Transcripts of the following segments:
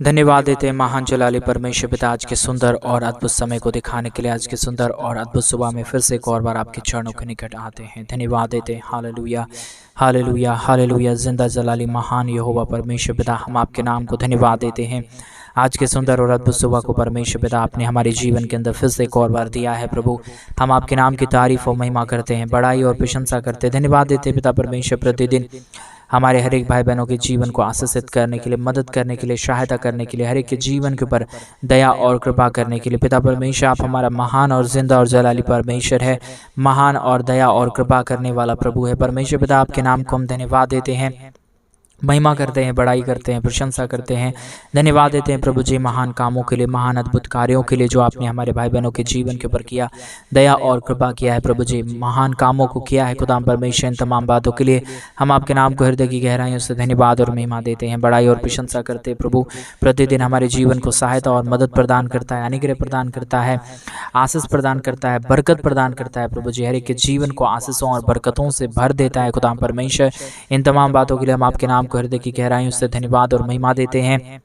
धन्यवाद देते हैं महान जलाली परमेश्वर पिता आज के सुंदर और अद्भुत समय को दिखाने के लिए। आज के सुंदर और अद्भुत सुबह में फिर से एक और बार आपके चरणों के निकट आते हैं। धन्यवाद देते हैं। Hallelujah hallelujah hallelujah. जिंदा जलाली महान यहोवा परमेश्वर पिता, हम आपके नाम को धन्यवाद देते हैं। आज के सुंदर और अद्भुत सुबह को परमेश्वर पिता आपने हमारे जीवन के अंदर फिर से एक और बार दिया है। प्रभु, हम आपके नाम की तारीफ और महिमा करते हैं, बड़ाई और प्रशंसा करते हैं। धन्यवाद देते हैं पिता परमेश्वर, प्रतिदिन हमारे हर एक भाई बहनों के जीवन को आशीषित करने के लिए, मदद करने के लिए, सहायता करने के लिए, हर एक के जीवन के ऊपर दया और कृपा करने के लिए। पिता परमेश्वर, आप हमारा महान और जिंदा और जलाली परमेश्वर है, महान और दया और कृपा करने वाला प्रभु है। परमेश्वर पिता, आपके नाम को हम धन्यवाद देते हैं, महिमा करते हैं, बड़ाई करते हैं, प्रशंसा करते हैं। धन्यवाद देते हैं प्रभु जी महान कामों के लिए, महान अद्भुत कार्यों के लिए जो आपने हमारे भाई बहनों के जीवन के ऊपर किया, दया और कृपा किया है। प्रभु जी महान कामों को किया है खुदाम परमेश्वर। इन तमाम बातों के लिए हम आपके नाम को हृदय की गहराइयों से धन्यवाद और महिमा देते हैं, बड़ाई और प्रशंसा करते हैं। प्रभु, प्रतिदिन हमारे जीवन को सहायता और मदद प्रदान करता है, अनुग्रह प्रदान करता है, आशीष प्रदान करता है, बरकत प्रदान करता है। प्रभु जी हर एक के जीवन को आशीषों और बरकतों से भर देता है खुदाम परमेश्वर। इन तमाम बातों के लिए हम आपके नाम को हृदय की गहराइयों से धन्यवाद और महिमा देते हैं,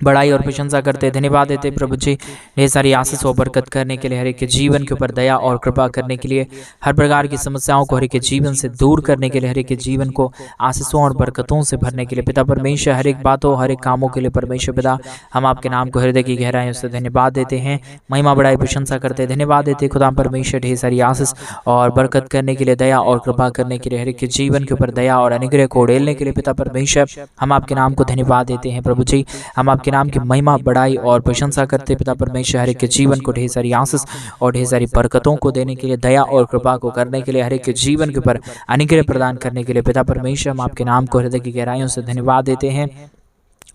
बड़ाई और प्रशंसा करते हैं। धन्यवाद देते हैं प्रभु जी ढेर सारी आशीष और बरकत करने के लिए, हर एक के जीवन के ऊपर दया और कृपा करने के लिए, हर प्रकार की समस्याओं को हर एक के जीवन से दूर करने के लिए, हर एक के जीवन को आशीषों और बरकतों से भरने के लिए। पिता परमेश्वर, हर एक बातों हर एक कामों के लिए परमेश्वर पिता हम आपके नाम को हृदय की गहराइयों से धन्यवाद देते हैं, महिमा बड़ाई प्रशंसा करते हैं। धन्यवाद देते हैं खुदा परमेश्वर ढेर सारी आशीष और बरकत करने के लिए, दया और कृपा करने के लिए, हर एक के जीवन के ऊपर दया और अनुग्रह को उड़ेलने के लिए। पिता परमेश्वर, हम आपके नाम को धन्यवाद देते हैं प्रभु जी, हम आपके नाम की महिमा बड़ाई और प्रशंसा करते। पिता परमेश्वर, हर एक के जीवन को ढेर सारी आशीष और ढेर सारी बरकतों को देने के लिए, दया और कृपा को करने के लिए, हर एक के जीवन के ऊपर अनुग्रह प्रदान करने के लिए। पिता परमेश्वर, हम आपके नाम को हृदय की गहराइयों से धन्यवाद देते हैं,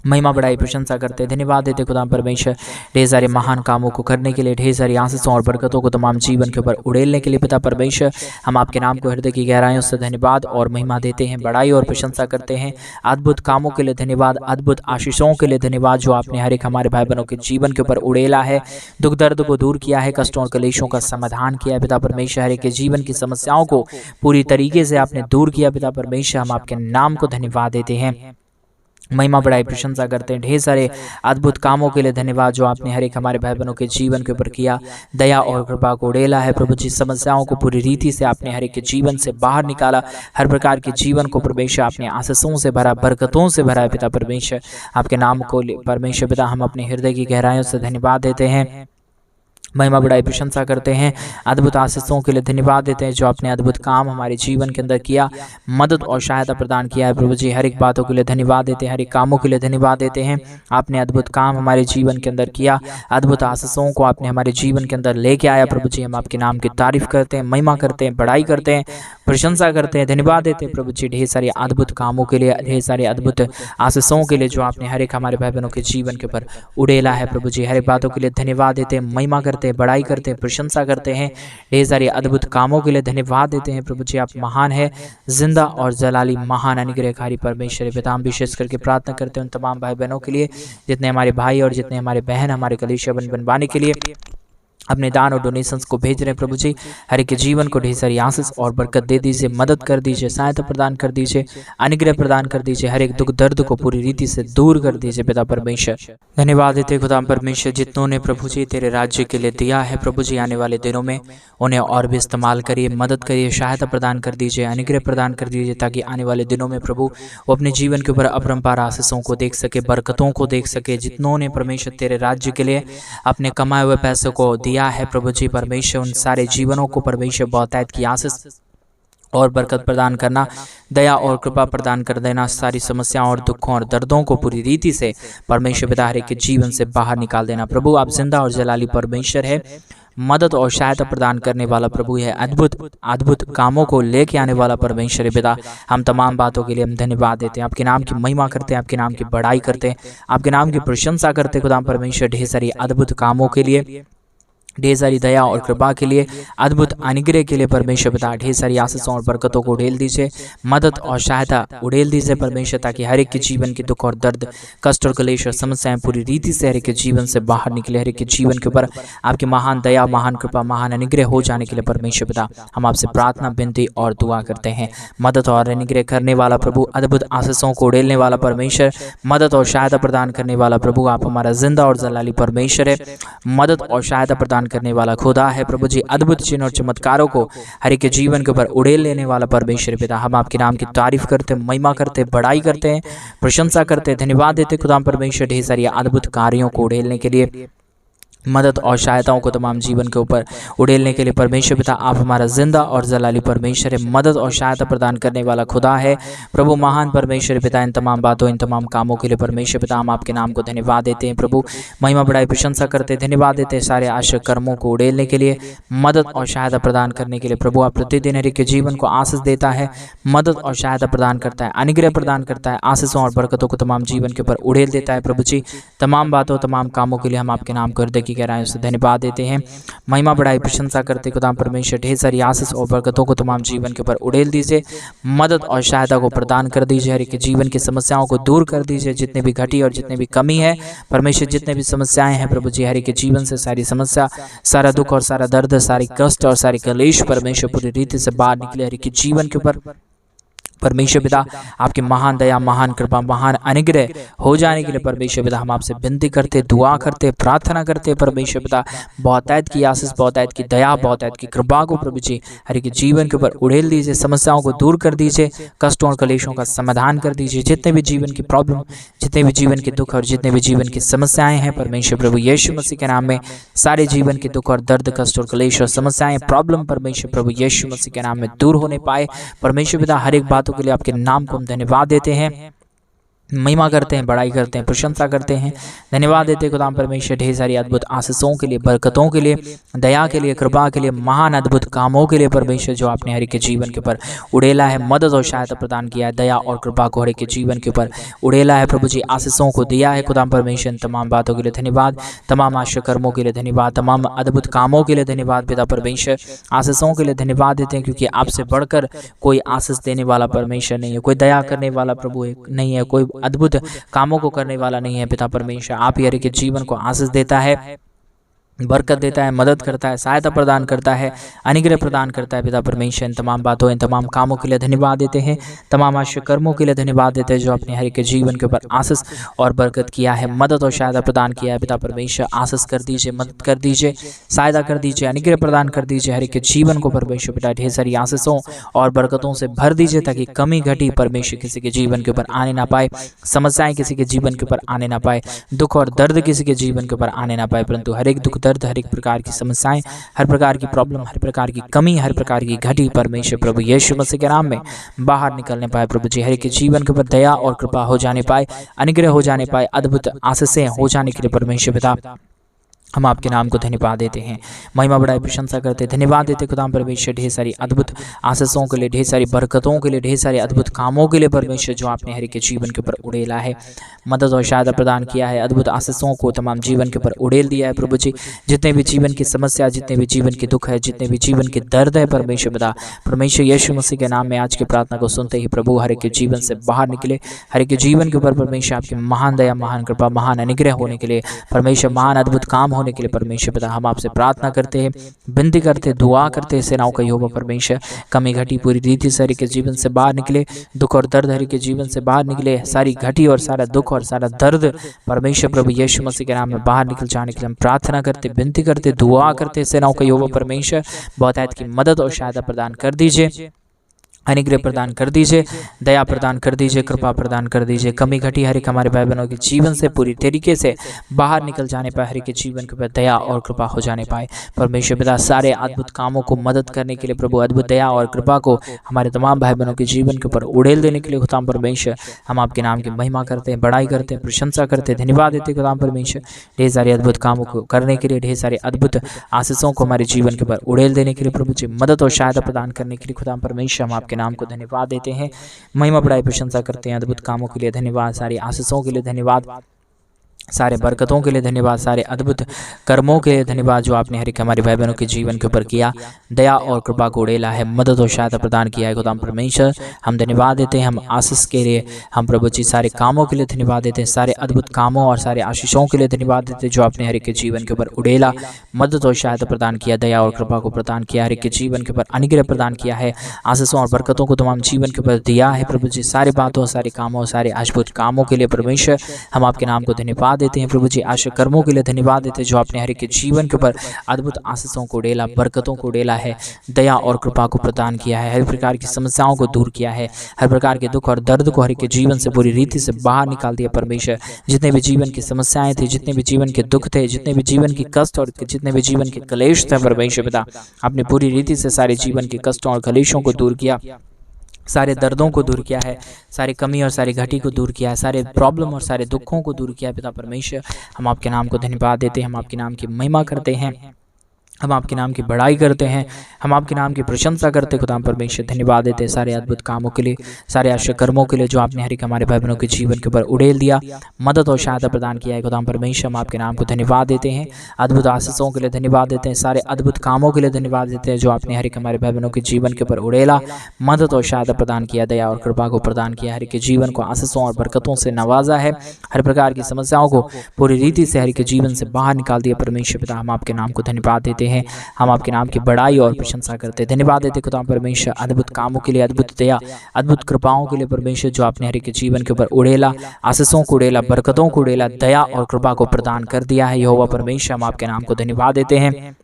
महिमा बड़ाई प्रशंसा करते हैं। धन्यवाद देते खुदा परमेश्वर ढेर सारे महान कामों को करने के लिए, ढेर सारी आशीषों और बरकतों को तमाम जीवन के ऊपर उड़ेलने के लिए। पिता परमेश्वर, हम आपके नाम को हृदय की गहराइयों से धन्यवाद और महिमा देते हैं, बड़ाई और प्रशंसा करते हैं। अद्भुत कामों के लिए धन्यवाद, अद्भुत आशीषों के लिए धन्यवाद जो आपने हर एक हमारे भाई बहनों के जीवन के ऊपर उड़ेला है, दुख दर्द को दूर किया है, कष्टों और कलेशों का समाधान किया है। पिता परमेश्वर, हर एक के जीवन की समस्याओं को पूरी तरीके से आपने दूर किया। पिता परमेश्वर, हम आपके नाम को धन्यवाद देते हैं, महिमा बड़ाई प्रशंसा करते हैं। ढेर सारे अद्भुत कामों के लिए धन्यवाद जो आपने हर एक हमारे भाई बहनों के जीवन के ऊपर किया, दया और कृपा को उड़ेला है। प्रभु जी समस्याओं को पूरी रीति से आपने हर एक के जीवन से बाहर निकाला, हर प्रकार के जीवन को परमेश्वर आपने आशीषों से भरा, बरकतों से भरा है। पिता परमेश्वर, आपके नाम को परमेश्वर पिता हम अपने हृदय की गहराइयों से धन्यवाद देते हैं, महिमा बड़ाई प्रशंसा करते हैं। अद्भुत आशीषों के लिए धन्यवाद देते हैं जो आपने अद्भुत काम हमारे जीवन के अंदर किया, मदद और सहायता प्रदान किया है। प्रभु जी हर एक बातों के लिए धन्यवाद देते हैं, हर एक कामों के लिए धन्यवाद देते हैं। आपने अद्भुत काम हमारे जीवन के अंदर किया, अद्भुत आशीषों को आपने हमारे जीवन के अंदर लेके आया। प्रभु जी हम आपके नाम की तारीफ करते हैं, महिमा करते हैं, बड़ाई करते हैं, प्रशंसा करते हैं। धन्यवाद देते हैं प्रभु जी ढेर सारे अद्भुत कामों के लिए, ढेर सारे अद्भुत आशीषों के लिए जो आपने हर एक हमारे भाई बहनों के जीवन के ऊपर उड़ेला है। प्रभु जी हर एक बातों के लिए धन्यवाद देते हैं, महिमा करते हैं, बड़ाई करते हैं, प्रशंसा करते हैं। ढेर सारे अद्भुत कामों के लिए धन्यवाद देते हैं। प्रभु जी आप महान है, जिंदा और जलाली महान अनुग्रहकारी परमेश्वर पिता। हम विशेष करके प्रार्थना करते हैं उन तमाम भाई बहनों के लिए जितने हमारे भाई और जितने हमारे बहन हमारे कलीसिया बनवाने के लिए अपने दान और डोनेशंस को भेज रहे हैं। प्रभु जी हर एक के जीवन को ढेर सारी आशीष और बरकत दे दीजिए, मदद कर दीजिए, सहायता प्रदान कर दीजिए, अनुग्रह प्रदान कर दीजिए, हर एक दुख दर्द को पूरी रीति से दूर कर दीजिए। पिता परमेश्वर, धन्यवाद देते खुदा परमेश्वर जितनों ने प्रभु जी तेरे राज्य के लिए दिया है। प्रभु जी आने वाले दिनों में उन्हें और भी इस्तेमाल करिए, मदद करिए, सहायता प्रदान कर दीजिए, अनुग्रह प्रदान कर दीजिए, ताकि आने वाले दिनों में प्रभु वो अपने जीवन के ऊपर अपरंपार आशीषों को देख सके, बरकतों को देख सके। जितनों ने परमेश्वर तेरे राज्य के लिए अपने कमाए हुए पैसों को दिया है प्रभु जी परमेश्वर, उन सारे जीवनों को परमेश्वर बहुतायत की आशीष और बरकत प्रदान करना, दया और कृपा प्रदान कर देना, सारी समस्याओं और दुखों और दर्दों को पूरी रीति से परमेश्वर पिता हर एक के जीवन से बाहर निकाल देना। प्रभु आप जिंदा और जलाली परमेश्वर है, मदद और सहायता प्रदान करने वाला प्रभु है, अद्भुत अद्भुत कामों को लेके आने वाला परमेश्वर पिता। हम तमाम बातों के लिए हम धन्यवाद देते हैं, आपके नाम की महिमा करते हैं, आपके नाम की बड़ाई करते हैं, आपके नाम की प्रशंसा करते हैं खुदा परमेश्वर ढेर सारी अद्भुत कामों के लिए, ढेर सारी दया और कृपा के लिए, अद्भुत अनुग्रह के लिए परमेश्वर पिता ढेर सारी आशीषों और बरकतों को उड़ेल दीजिए, मदद और सहायता उड़ेल दीजिए परमेश्वर, ताकि हर एक के जीवन के दुख और दर्द, कष्ट और क्लेश और समस्याएं पूरी रीति से हर एक के जीवन से बाहर निकले। हर एक के जीवन के ऊपर आपकी महान दया, महान कृपा, महान अनुग्रह हो जाने के लिए परमेश्वर पिता हम आपसे प्रार्थना, विनती और दुआ करते हैं। मदद और अनुग्रह करने वाला प्रभु, अद्भुत आशीषों को उड़ेलने वाला परमेश्वर, मदद और सहायता प्रदान करने वाला प्रभु, आप हमारा जिंदा और जलाली परमेश्वर है। मदद और सहायता प्रदान करने वाला खुदा है प्रभु जी। अद्भुत चिन्ह और चमत्कारों को हर एक के जीवन के ऊपर उड़ेल लेने वाला परमेश्वर पिता, हम आपके नाम की तारीफ करते, महिमा करते, बड़ाई करते हैं, प्रशंसा करते, धन्यवाद देते खुदा परमेश्वर ढेर सारी अद्भुत कार्यों को उड़ेलने के लिए, मदद और सहायताओं को तमाम जीवन के ऊपर उड़ेलने के लिए परमेश्वर पिता आप हमारा जिंदा और जलाली परमेश्वर है। मदद और सहायता प्रदान करने वाला खुदा है प्रभु, महान परमेश्वर पिता। इन तमाम बातों, इन तमाम कामों के लिए परमेश्वर पिता हम आपके नाम को धन्यवाद देते हैं प्रभु, महिमा बड़ाई प्रशंसा करते, धन्यवाद देते हैं सारे आश्रय कर्मों को उड़ेलने के लिए, मदद और सहायता प्रदान करने के लिए प्रभु। आप प्रतिदिन हर एक के जीवन को आशीष देता है, मदद और सहायता प्रदान करता है, अनुग्रह प्रदान करता है, आशीषों और बरकतों को तमाम जीवन के ऊपर उड़ेल देता है प्रभु जी। तमाम बातों, तमाम कामों के लिए हम आपके नाम को हृदय की गहराइयों से धन्यवाद देते हैं, महिमा बड़ाई प्रशंसा करते खुदा परमेश्वर ढेर सारी आशीष और बरकतों को तमाम जीवन के ऊपर उड़ेल दीजिए, मदद और सहायता को प्रदान कर दीजिए, हर एक के जीवन की समस्याओं को दूर कर दीजिए, जितने भी घटी और जितने भी कमी है परमेश्वर, जितने भी समस्याएं हैं प्रभु जी, हर एक के जीवन से सारी समस्या, सारा दुख और सारा दर्द, सारी कष्ट और सारी कलेश परमेश्वर पूरी रीति से बाहर निकले। हर एक के जीवन के ऊपर परमेश्वर पिता आपकी महान दया, महान कृपा, महान अनुग्रह हो जाने के लिए परमेश्वर पिता हम आपसे विनती करते, दुआ करते, प्रार्थना करते परमेश्वर पिता, बहुतायत की आशीष, बहुतायत की दया, बहुतायत की कृपा को प्रभु जी हर एक जीवन के ऊपर उड़ेल दीजिए, समस्याओं को दूर कर दीजिए, कष्टों और कलेशों का समाधान कर दीजिए, जितने भी जीवन की प्रॉब्लम, जितने भी जीवन के दुख और जितने भी जीवन की समस्याएं हैं परमेश्वर प्रभु यीशु मसीह के नाम में, सारे जीवन के दुख और दर्द, कष्ट और कलेश और समस्याएं, प्रॉब्लम परमेश्वर प्रभु यीशु मसीह के नाम में दूर होने पाए परमेश्वर पिता। हर एक बातों के लिए आपके नाम को हम धन्यवाद देते हैं, महिमा करते हैं, बड़ाई करते हैं, प्रशंसा करते हैं, धन्यवाद देते खुदा परमेश्वर ढेर सारी अद्भुत आशीषों के लिए, बरकतों के लिए, दया के लिए, कृपा के लिए, महान अद्भुत कामों के लिए परमेश्वर जो आपने हर एक के जीवन के ऊपर उड़ेला है, मदद और सहायता प्रदान किया है, दया और कृपा को हर एक के जीवन के ऊपर उड़ेला है प्रभु जी, आशीषों को दिया है खुदा परमेश्वर। इन तमाम बातों के लिए धन्यवाद, तमाम आश्रय कर्मों के लिए धन्यवाद, तमाम अद्भुत कामों के लिए धन्यवाद पिता परमेश्वर, आशीषों के लिए धन्यवाद देते हैं, क्योंकि आपसे बढ़कर कोई आशीष देने वाला परमेश्वर नहीं है, कोई दया करने वाला प्रभु नहीं है, कोई अद्भुत कामों को करने वाला नहीं है पिता परमेश्वर। आप ही हर एक के जीवन को आशीष देता है, बरकत देता है, मदद करता है, सहायता प्रदान करता है, अनुग्रह प्रदान करता है पिता परमेश्वर। इन तमाम बातों, इन तमाम कामों के लिए धन्यवाद देते हैं, तमाम आश्रय कर्मों के लिए धन्यवाद देते हैं जो अपने हर एक के जीवन के ऊपर आशीष और बरकत किया है, मदद और सहायता प्रदान किया है पिता परमेश्वर। आशीष कर दीजिए, मदद कर दीजिए, सहायता कर दीजिए, अनुग्रह प्रदान कर दीजिए, हर एक के जीवन को परमेश्वर पिता ढेर सारी आशीषों और बरकतों से भर दीजिए, ताकि कमी घटी परमेश्वर किसी के जीवन के ऊपर आने ना पाए, समस्याएं किसी के जीवन के ऊपर आने ना पाए, दुख और दर्द किसी के जीवन के ऊपर आने ना पाए, परंतु हर एक दुख दर्द, हर एक प्रकार की समस्याएं, हर प्रकार की प्रॉब्लम, हर प्रकार की कमी, हर प्रकार की घटी परमेश्वर प्रभु यीशु मसीह के नाम में बाहर निकलने पाए प्रभु जी। हर एक के जीवन के ऊपर दया और कृपा हो जाने पाए, अनुग्रह हो जाने पाए, अद्भुत आशीषें हो जाने के लिए परमेश्वर पिता हम आपके नाम को धन्यवाद देते हैं, महिमा बड़ाई प्रशंसा करते, धन्यवाद देते खुदा परमेश्वर ढेर सारी अद्भुत आशीषों के लिए, ढेर सारी बरकतों के लिए, ढेर सारे अद्भुत कामों के लिए परमेश्वर जो आपने हर एक के जीवन के ऊपर उड़ेला है, मदद और सहायता प्रदान किया है, अद्भुत आशीषों को तमाम जीवन के ऊपर उड़ेल दिया है प्रभु जी। जितने भी जीवन की समस्या, जितने भी जीवन के दुख है, जितने भी जीवन के दर्द है परमेश्वर पिता, परमेश्वर यीशु मसीह के नाम में आज की प्रार्थना को सुनते ही प्रभु हर एक के जीवन से बाहर निकले, हर एक के जीवन के ऊपर परमेश्वर आपकी महान दया, महान कृपा, महान अनुग्रह होने के लिए परमेश्वर, महान अद्भुत काम होने के लिए परमेश्वर पिता हम आपसे प्रार्थना करते हैं, विनती करते, दुआ करते, सेनाओं का यहोवा परमेश्वर कमी घटी पूरी रीति से हर एक के जीवन से बाहर निकले, दुख और दर्द हर एक के जीवन से बाहर निकले, सारी घटी और सारा दुख और सारा दर्द परमेश्वर प्रभु यीशु मसीह के नाम में बाहर निकल जाने के लिए हम प्रार्थना करते, विनती करते, दुआ करते, सेनाओं का यहोवा परमेश्वर बहुतायत की मदद और सहायता प्रदान कर दीजिए, अनुग्रह प्रदान कर दीजिए, दया प्रदान कर दीजिए, कृपा प्रदान कर दीजिए, कमी घटी हर एक हमारे भाई बहनों के जीवन से पूरी तरीके से बाहर निकल जाने पाए, हर एक के जीवन के ऊपर दया और कृपा हो जाने पाए परमेश्वर पिता। सारे अद्भुत कामों को मदद करने के लिए प्रभु अद्भुत दया और कृपा को हमारे तमाम भाई बहनों के जीवन के ऊपर उड़ेल देने के लिए खुदाम परमेश्वर हम आपके नाम की महिमा करते हैं, बड़ाई करते हैं, प्रशंसा करते हैं, धन्यवाद देते हैं खुदाम परमेश्वर ढेर सारे अद्भुत कामों को करने के लिए, ढेर सारे अद्भुत आशीषों को हमारे जीवन के ऊपर उड़ेल देने के लिए प्रभु जी, मदद और सहायता प्रदान करने के लिए खुदाम परमेश्वर हम आपके नाम को धन्यवाद देते हैं, महिमा बड़ाई प्रशंसा करते हैं, अद्भुत कामों के लिए धन्यवाद, सारी आशीषों के लिए धन्यवाद, सारे बरकतों के लिए धन्यवाद, सारे अद्भुत कर्मों के लिए धन्यवाद जो आपने हर एक हमारे भाई बहनों के जीवन के ऊपर किया, दया और कृपा को उड़ेला है, मदद और सहायता प्रदान किया है। खुदाम परमेश्वर हम धन्यवाद देते हैं, हम आशीष के लिए, हम प्रभु जी सारे कामों के लिए धन्यवाद देते हैं, सारे अद्भुत कामों और सारे आशीषों के लिए धन्यवाद देते हैं जो आपने हर एक के जीवन के ऊपर उड़ेला, मदद और सहायता प्रदान किया, दया और कृपा को प्रदान किया, हर एक के जीवन के ऊपर अनुग्रह प्रदान किया है, आशीषों और बरकतों को तमाम जीवन के ऊपर दिया है। प्रभु जी सारे बातों, सारे कामों, सारे अद्भुत कामों के लिए परमेश्वर हम आपके नाम को धन्यवाद देते हैं। प्रभु जी आशा कर्मों के लिए धन्यवाद देते हैं जो आपने हर एक के जीवन के ऊपर अद्भुत आशीषों को उड़ेला, बरकतों को उड़ेला है, दया और कृपा को प्रदान किया है, हर प्रकार की समस्याओं को दूर किया है, हर प्रकार के दुख और दर्द को हर एक के जीवन से पूरी रीति से बाहर निकाल दिया। परमेश्वर जितने भी जीवन की समस्याएं थी, जितने भी जीवन के दुख थे, जितने भी जीवन की कष्ट और जितने भी जीवन के कलेश थे, परमेश्वर पिता आपने पूरी रीति से सारे जीवन के कष्टों और कलेशों को दूर किया, सारे दर्दों को दूर किया है, सारी कमी और सारी घटी को दूर किया है, सारे प्रॉब्लम और सारे दुखों को दूर किया है। पिता परमेश्वर हम आपके नाम को धन्यवाद देते हैं, हम आपके नाम की महिमा करते हैं, हम आपके नाम की बड़ाई करते हैं, हम आपके नाम की प्रशंसा करते हैं। खुदा परमेश्वर धन्यवाद देते हैं सारे अद्भुत कामों के लिए, सारे आश्चर्य कर्मों के लिए जो आपने हर एक हमारे भाई बहनों के जीवन के ऊपर उड़ेल दिया, मदद और सहायता प्रदान किया है। खुदा परमेश्वर हम आपके नाम को धन्यवाद देते हैं, अद्भुत आशीषों के लिए धन्यवाद देते हैं, सारे अद्भुत कामों के लिए धन्यवाद देते हैं जो आपने हर एक हमारे भाई बहनों के जीवन के ऊपर उड़ेला, मदद और सहायता प्रदान किया, दया और कृपा को प्रदान किया, हर एक के जीवन को आशीषों और बरकतों से नवाजा है, हर प्रकार की समस्याओं को पूरी रीति से हर एक के जीवन से बाहर निकाल दिया। परमेश्वर पिता हम आपके नाम को धन्यवाद देते हैं, हम आपके नाम की बड़ाई और प्रशंसा करते हैं, धन्यवाद देते खुदा परमेश्वर अद्भुत कामों के लिए, अद्भुत दया, अद्भुत कृपाओं के लिए परमेश्वर जो आपने हर एक के जीवन के ऊपर उड़ेला, आशीषों को उड़ेला, बरकतों को उड़ेला, दया और कृपा को प्रदान कर दिया है। यहोवा परमेश्वर हम आपके नाम को धन्यवाद देते हैं,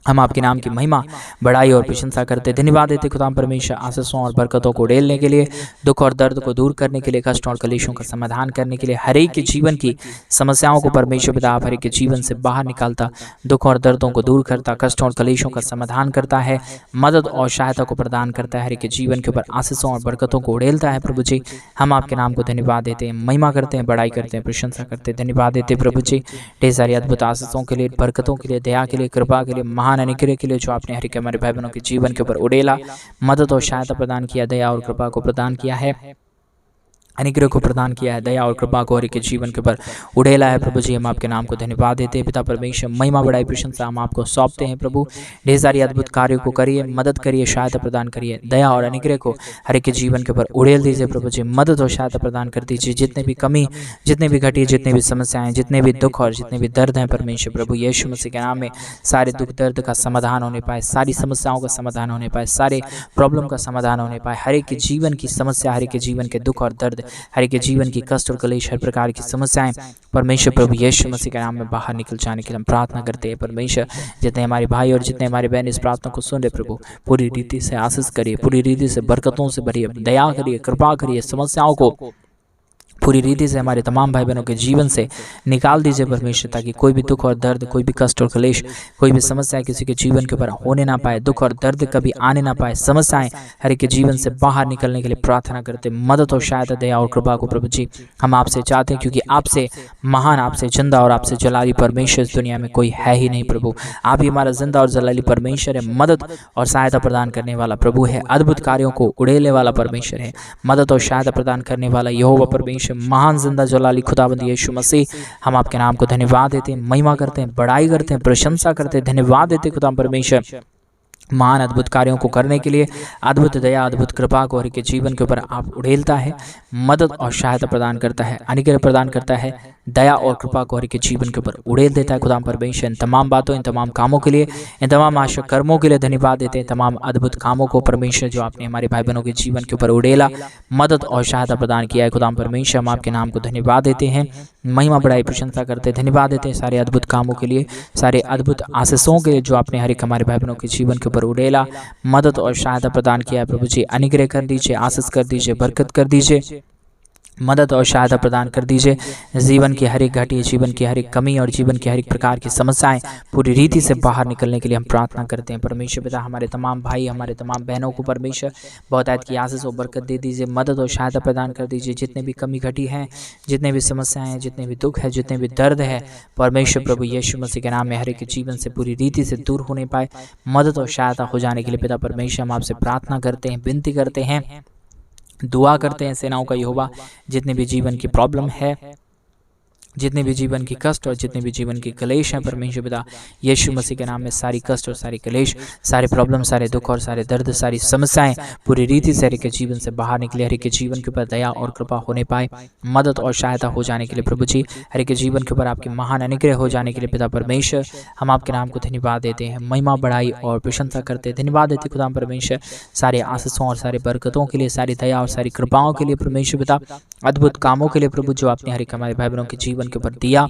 हम आपके नाम की महिमा, बड़ाई और प्रशंसा करते, धन्यवाद देते खुदा परमेश्वर आशीषों और बरकतों को उड़ेलने के लिए, दुख और दर्द को दूर करने के लिए, कष्ट और कलेशों का समाधान करने के लिए, हर एक के जीवन की समस्याओं को परमेश्वर पिता हर एक के जीवन से बाहर निकालता, दुख और दर्दों को दूर करता, कष्ट और कलेशों का समाधान करता है, मदद और सहायता को प्रदान करता है, हर एक के जीवन के ऊपर आशीषों और बरकतों को उड़ेलता है। प्रभु जी हम आपके नाम को धन्यवाद देते हैं, महिमा करते हैं, बड़ाई करते हैं, प्रशंसा करते हैं, धन्यवाद देते प्रभु जी ढेर सारी अद्भुत आशीषों के लिए, बरकतों के लिए, दया के लिए, कृपा के लिए, महान अनुग्रह के लिए जो आपने हर एक हमारे भाई बहनों के जीवन के ऊपर उड़ेला, मदद और सहायता प्रदान किया, दया और कृपा को प्रदान किया है, अनुग्रह को प्रदान किया है, दया और कृपा को हर एक के जीवन के ऊपर उड़ेला है। प्रभु जी हम आपके नाम को धन्यवाद देते हैं, पिता परमेश्वर महिमा बड़ाई प्रशंसा हम आपको सौंपते हैं। प्रभु ढेर सारी अद्भुत कार्यों को करिए, मदद करिए, सहायता प्रदान करिए, दया और अनुग्रह को हर एक के जीवन के ऊपर उड़ेल दीजिए। प्रभु जी मदद और सहायता प्रदान कर दीजिए, जितने भी कमी, जितने भी घटी, जितने भी समस्याएं, जितने भी दुख और जितने भी दर्द हैं परमेश्वर प्रभु यीशु मसीह के नाम में सारे दुख दर्द का समाधान होने पाए, सारी समस्याओं का समाधान होने पाए, सारे प्रॉब्लम का समाधान होने पाए, हर एक के जीवन की समस्या, हर एक के जीवन के दुख और दर्द, हर एक के जीवन की कष्ट और कलेश, हर प्रकार की समस्याएं परमेश्वर प्रभु यीशु मसीह के नाम में बाहर निकल जाने के लिए हम प्रार्थना करते हैं। परमेश्वर जितने हमारे भाई और जितने हमारे बहन इस प्रार्थना को सुन रहे प्रभु पूरी रीति से आशीष करिए, पूरी रीति से बरकतों से भरिए, दया करिए, कृपा करिए, समस्याओं को पूरी रीति से हमारे तमाम भाई बहनों के जीवन से निकाल दीजिए परमेश्वर, ताकि कोई भी दुख और दर्द, कोई भी कष्ट और क्लेश, कोई भी समस्या किसी के जीवन के ऊपर होने ना पाए, दुख और दर्द कभी आने ना पाए, समस्याएं हर एक के जीवन से बाहर निकलने के लिए प्रार्थना करते, मदद और सहायता, दया और कृपा को प्रभु जी हम आपसे चाहते हैं, क्योंकि आपसे महान, आपसे जिंदा और आपसे जलाली परमेश्वर इस दुनिया में कोई है ही नहीं। प्रभु आप ही हमारा जिंदा और जलाली परमेश्वर है, मदद और सहायता प्रदान करने वाला प्रभु है, अद्भुत कार्यों को उड़ेलने वाला परमेश्वर है, मदद और सहायता प्रदान करने वाला यहोवा परमेश्वर महान जिंदा जलाली खुदावंद यीशु मसीह हम आपके नाम को धन्यवाद देते हैं, महिमा करते हैं, बड़ाई करते हैं, प्रशंसा करते हैं, धन्यवाद देते खुदा परमेश्वर महान अद्भुत कार्यों को करने के लिए, अद्भुत दया, अद्भुत कृपा को हर के जीवन के ऊपर आप उड़ेलता है, मदद और सहायता प्रदान करता है, अनुग्रह प्रदान करता है, दया और कृपा को हर के जीवन के ऊपर उड़ेल देता है। खुदा परमेश्वर इन तमाम बातों, इन तमाम कामों के लिए, इन तमाम आशा कर्मों के लिए धन्यवाद देते हैं, तमाम अद्भुत कामों को परमेश्वर जो आपने हमारे भाई बहनों के जीवन के ऊपर उड़ेला, मदद और सहायता प्रदान किया है। खुदा परमेश्वर हम आपके नाम को धन्यवाद देते हैं, महिमा बड़ाई प्रशंसा करते हैं, धन्यवाद देते हैं सारे अद्भुत कामों के लिए, सारे अद्भुत आशीषों के लिए जो आपने हर एक हमारे भाई बहनों के जीवन के ऊपर उड़ेला, मदद और सहायता प्रदान किया है। प्रभु जी अनुग्रह कर दीजिए, आशीष कर दीजिए, बरकत कर दीजिए, मदद और सहायता प्रदान कर दीजिए। जीवन की हर एक घटी, जीवन की हर एक कमी और जीवन की हर एक प्रकार की समस्याएं पूरी रीति से बाहर निकलने के लिए हम प्रार्थना करते हैं। परमेश्वर पिता हमारे तमाम भाई, हमारे तमाम बहनों को परमेश्वर बहुतायत की आशीष और बरकत दे दीजिए, मदद और सहायता प्रदान कर दीजिए। जितने भी कमी घटी हैं, जितने भी समस्याएं हैं, जितने भी दुख है, जितने भी दर्द है, परमेश्वर प्रभु यीशु मसीह के नाम में हर एक के जीवन से पूरी रीति से दूर होने पाए, मदद और सहायता हो जाने के लिए पिता परमेश्वर हम आपसे प्रार्थना करते हैं, विनती करते हैं, दुआ करते हैं। सेनाओं का यहोवा जितने भी जीवन की प्रॉब्लम है, जितने भी जीवन की कष्ट और जितने भी जीवन की कलेश हैं परमेश्वर पिता यीशु मसीह के नाम में सारी कष्ट और सारी कलेश, सारे प्रॉब्लम, सारे दुख और सारे दर्द, सारी समस्याएं पूरी रीति से हर एक के जीवन से बाहर निकले। हर एक के जीवन के ऊपर दया और कृपा होने पाए, मदद और सहायता हो जाने के लिए प्रभु जी, हर एक के जीवन के ऊपर आपकी महान अनुग्रह हो जाने के लिए पिता परमेश्वर हम आपके नाम को धन्यवाद देते हैं, महिमा बढ़ाई और प्रशंसा करते हैं। धन्यवाद देते खुदा परमेश्वर सारे आशीषों और सारे बरकतों के लिए, सारी दया और सारी कृपाओं के लिए परमेश्वर पिता, अद्भुत कामों के लिए प्रभु जो आपने हर एक हमारे भाई बहनों के जीवन के ऊपर दिया,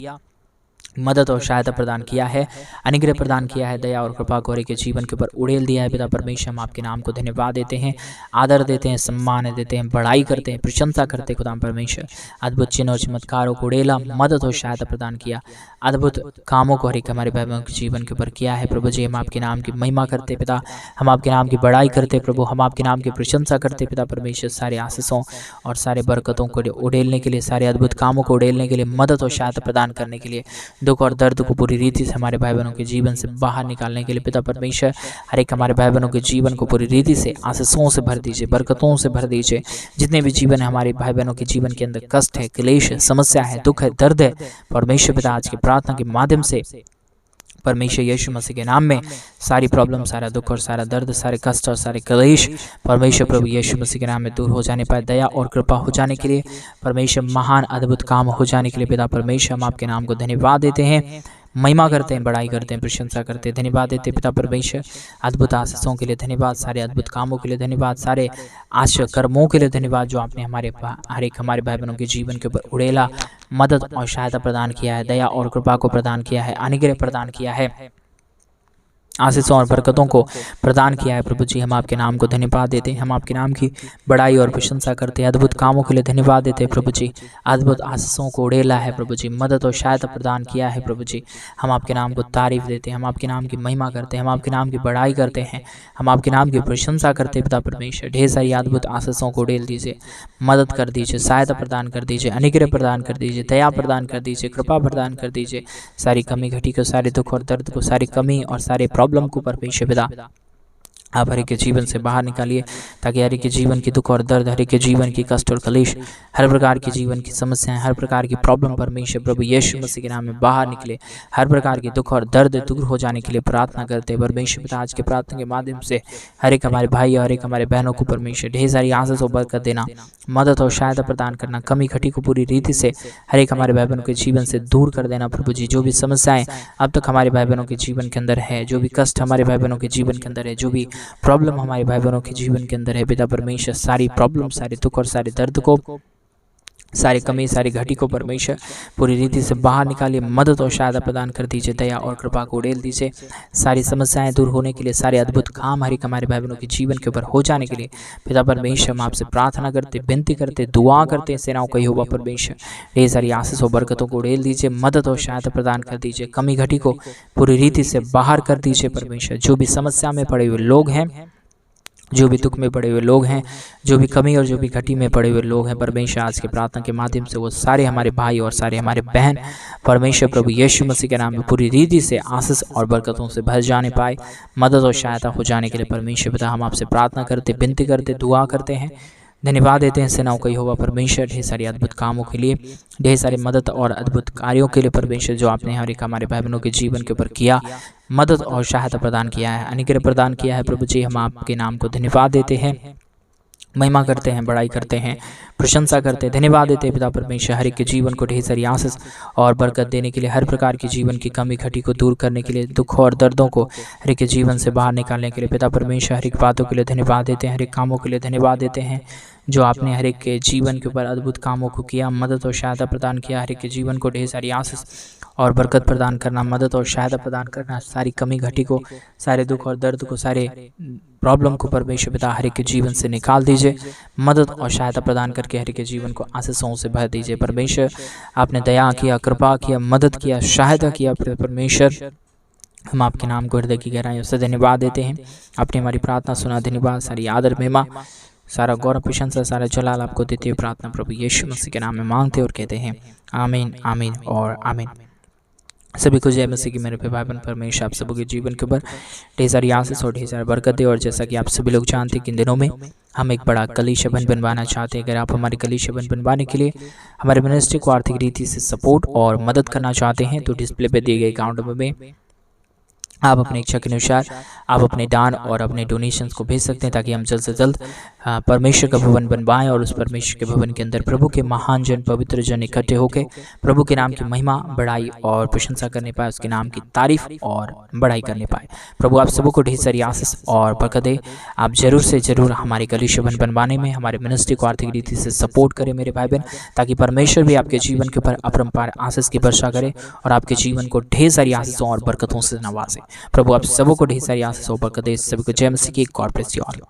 मदद और सहायता प्रदान किया है, अनुग्रह प्रदान किया है, दया और कृपा को हर एक के जीवन के ऊपर उड़ेल दिया है। पिता परमेश्वर हम आपके नाम को धन्यवाद देते हैं, आदर देते हैं, सम्मान देते हैं, बड़ाई करते हैं, प्रशंसा करते हैं। खुदा परमेश्वर अद्भुत चिन्ह और चमत्कारों को उड़ेला, मदद और सहायता प्रदान किया, अद्भुत कामों को हर एक हमारे भाई बहनों के जीवन के ऊपर किया है। प्रभु जी हम आपके नाम की महिमा करते पिता, हम आपके नाम की बड़ाई करते प्रभु, हम आपके नाम की प्रशंसा करते पिता परमेश्वर। सारे आशीषों और सारे बरकतों को उड़ेलने के लिए, सारे अद्भुत कामों को उड़ेलने के लिए, मदद और सहायता प्रदान करने के लिए, दुख और दर्द को पूरी रीति से हमारे भाई बहनों के जीवन से बाहर निकालने के लिए पिता परमेश्वर हर एक हमारे भाई बहनों के जीवन को पूरी रीति से आशीषों से भर दीजिए, बरकतों से भर दीजिए। जितने भी जीवन है हमारे भाई बहनों के जीवन के अंदर कष्ट है, क्लेश है, समस्या है, दुख है, दर्द है, परमेश्वर पिता आज की प्रार्थना के माध्यम से परमेश्वर यीशु मसीह के नाम में सारी प्रॉब्लम, सारा दुख और सारा दर्द, सारे कष्ट और सारे क्लेश परमेश्वर प्रभु यीशु मसीह के नाम में दूर हो जाने पाए, दया और कृपा हो जाने के लिए, परमेश्वर महान अद्भुत काम हो जाने के लिए पिता परमेश्वर हम आपके नाम को धन्यवाद देते हैं, महिमा करते हैं, बड़ाई करते हैं, प्रशंसा करते हैं। धन्यवाद देते पिता परमेश्वर अद्भुत आशीषों के लिए धन्यवाद, सारे अद्भुत कामों के लिए धन्यवाद, सारे आश्चर्य कर्मों के लिए धन्यवाद जो आपने हर एक हमारे भाई बहनों के जीवन के ऊपर उड़ेला, मदद और सहायता प्रदान किया है, दया और कृपा को प्रदान किया है, अनुग्रह प्रदान किया है, आशीषों और बरकतों को प्रदान किया है। प्रभु जी हम आपके नाम को धन्यवाद देते हैं, हम आपके नाम की बड़ाई और प्रशंसा करते हैं, अद्भुत कामों के लिए धन्यवाद देते हैं प्रभु जी, अद्भुत आशीषों को उड़ेला है प्रभु जी, मदद और सहायता प्रदान किया है प्रभु जी। हम आपके नाम को तारीफ देते हैं, हम आपके नाम की महिमा करते हैं, हम आपके नाम की बड़ाई करते हैं, हम आपके नाम की प्रशंसा करते हैं पिता परमेश्वर। ढेर सारी अद्भुत आशीषों को उड़ेल दीजिए, मदद कर दीजिए, सहायता प्रदान कर दीजिए, अनुग्रह प्रदान कर दीजिए, दया प्रदान कर दीजिए, कृपा प्रदान कर दीजिए। सारी कमी घटी को, सारे दुख और दर्द को, सारी कमी और सारे प्रॉब्लम को परमेश्वर पिता आप हर एक के जीवन से बाहर निकालिए, ताकि हर एक के जीवन की दुख और दर्द, हर एक के जीवन की कष्ट और कलेश, हर प्रकार की जीवन की समस्याएं, हर प्रकार की प्रॉब्लम परमेश्वर प्रभु यीशु मसीह के नाम में बाहर निकले। हर प्रकार की दुख और दर्द दूर हो जाने के लिए प्रार्थना करते हैं परमेश्वर पिता। आज के प्रार्थना के माध्यम से हर एक हमारे भाई और हर एक हमारे बहनों को परमेश्वर ढेर सारी आशीष और बरकत देना, मदद और सहायता प्रदान करना, कमी घटी को पूरी रीति से हर एक हमारे भाई बहनों के जीवन से दूर कर देना प्रभु जी। जो भी समस्याएं अब तक हमारे भाई बहनों के जीवन के अंदर है, जो भी कष्ट हमारे भाई बहनों के जीवन के अंदर है, जो भी प्रॉब्लम हमारे भाई बहनों के जीवन के अंदर है पिता परमेश्वर, सारी प्रॉब्लम, सारे दुख और सारे दर्द को, सारी कमी, सारी घटी को परमेश्वर पूरी रीति से बाहर निकालिए, मदद और सहायता प्रदान कर दीजिए, दया और कृपा को उड़ेल दीजिए। सारी समस्याएं दूर होने के लिए, सारे अद्भुत काम हर एक हमारे भाई बहनों के जीवन के ऊपर हो जाने के लिए पिता परमेश्वर हम आपसे प्रार्थना करते, विनती करते, दुआ करते, सेनाओं का यहोवा परमेश्वर ढेर सारी आशीष और बरकतों को उड़ेल दीजिए, मदद और सहायता प्रदान कर दीजिए, कमी घटी को पूरी रीति से बाहर कर दीजिए परमेश्वर। जो भी समस्या में पड़े हुए लोग हैं, जो भी दुख में पड़े हुए लोग हैं, जो भी कमी और जो भी घटी में पड़े हुए लोग हैं परमेश्वर, आज के प्रार्थना के माध्यम से वो सारे हमारे भाई और सारे हमारे बहन परमेश्वर प्रभु यीशु मसीह के नाम में पूरी रीति से आशीष और बरकतों से भर जाने पाए, मदद और सहायता हो जाने के लिए परमेश्वर पिता हम आपसे प्रार्थना करते, विनती करते, दुआ करते हैं। धन्यवाद देते हैं सेनाओं का यहोवा परमेश्वर ढेर सारी अद्भुत कामों के लिए, ढेर सारी मदद और अद्भुत कार्यों के लिए परमेश्वर, जो आपने हर एक हमारे भाई बहनों के जीवन के ऊपर किया, मदद और सहायता प्रदान किया है, अनुग्रह प्रदान किया है प्रभु जी। हम आपके नाम को धन्यवाद देते हैं, महिमा करते हैं, बड़ाई करते हैं, प्रशंसा करते हैं। धन्यवाद देते हैं पिता परमेश्वर हर एक के जीवन को ढेर सारी आशीष और बरकत देने के लिए, हर प्रकार की जीवन की कमी घटी को दूर करने के लिए, दुख और दर्दों को हर एक के जीवन से बाहर निकालने के लिए पिता परमेश्वर हर एक बातों के लिए धन्यवाद देते हैं, हर एक कामों के लिए धन्यवाद देते हैं जो आपने हर एक के जीवन के ऊपर अद्भुत कामों को किया, मदद और सहायता प्रदान किया। हर एक के जीवन को ढेर सारी आशीष और बरकत प्रदान करना, मदद और सहायता प्रदान करना, सारी कमी घटी को, सारे दुख और दर्द को, सारे प्रॉब्लम को परमेश्वर पिता हर एक के जीवन से निकाल दीजिए, मदद और सहायता प्रदान करके हर एक के जीवन को आशीषों से भर दीजिए परमेश्वर। आपने दया किया, कृपा किया, मदद किया, सहायता किया परमेश्वर। हम आपके नाम को हृदय की गहराइयों से धन्यवाद देते हैं। आपने हमारी प्रार्थना सुना, धन्यवाद। सारी आदर, महिमा, सारा गौरव, प्रशंसा, सारा जलाल आपको देते हुए प्रार्थना प्रभु यीशु मसीह के नाम में मांगते और कहते हैं आमीन, आमीन और आमीन। सभी को जय मसीह की मेरे भाई बहन परमेश्वर आप सभी के जीवन के ऊपर ढेर सारी आशीष और ढेर सारी बरकत दे। और जैसा कि आप सभी लोग जानते हैं कि इन दिनों में हम एक बड़ा कलीसिया बनवाना चाहते हैं। अगर आप हमारे कलीसिया बनवाने के लिए हमारे मिनिस्ट्री को आर्थिक रीति से सपोर्ट और मदद करना चाहते हैं तो डिस्प्ले पे दिए गए अकाउंट में आप अपनी इच्छा के अनुसार आप अपने दान और अपने डोनेशंस को भेज सकते हैं, ताकि हम जल्द से जल्द परमेश्वर का भवन बनवाएं और उस परमेश्वर के भवन के अंदर प्रभु के महान जन पवित्र जन इकट्ठे होकर प्रभु के नाम की महिमा बढ़ाई और प्रशंसा करने पाए, उसके नाम की तारीफ और बढ़ाई करने पाए। प्रभु आप सबों को ढेर सारी आशीष और बरकत दे। आप जरूर से जरूर हमारे कलीसिया भवन बनवाने में हमारे मिनिस्ट्री को आर्थिक रीति से सपोर्ट करें मेरे भाई बहन, ताकि परमेश्वर भी आपके जीवन के ऊपर अपरंपार आशीष की वर्षा करे और आपके जीवन को ढेर सारी आशीषों और बरकतों से नवाजे। प्रभु आप सबों को ढेर सारी आशीष और बरकत दे। सभी को जय मसीह की। God bless you all.